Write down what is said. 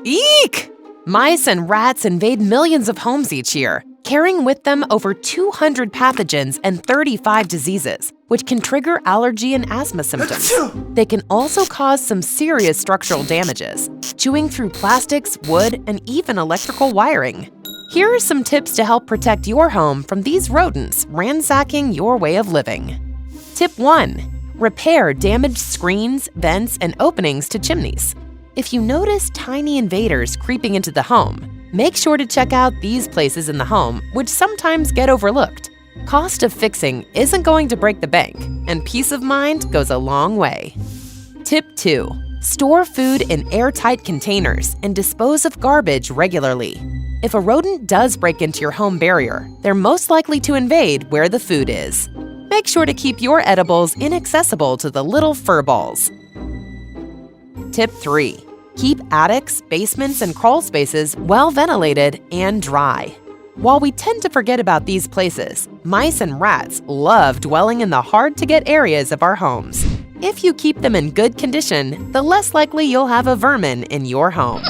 Eek! Mice and rats invade millions of homes each year, carrying with them over 200 pathogens and 35 diseases, which can trigger allergy and asthma symptoms. They can also cause some serious structural damages, chewing through plastics, wood, and even electrical wiring. Here are some tips to help protect your home from these rodents ransacking your way of living. Tip 1. Repair damaged screens, vents, and openings to chimneys. If you notice tiny invaders creeping into the home, make sure to check out these places in the home, which sometimes get overlooked. Cost of fixing isn't going to break the bank, and peace of mind goes a long way. Tip 2. Store food in airtight containers and dispose of garbage regularly. If a rodent does break into your home barrier, they're most likely to invade where the food is. Make sure to keep your edibles inaccessible to the little furballs. Tip 3. Keep attics, basements, and crawl spaces well ventilated and dry. While we tend to forget about these places, mice and rats love dwelling in the hard-to-get areas of our homes. If you keep them in good condition, the less likely you'll have a vermin in your home.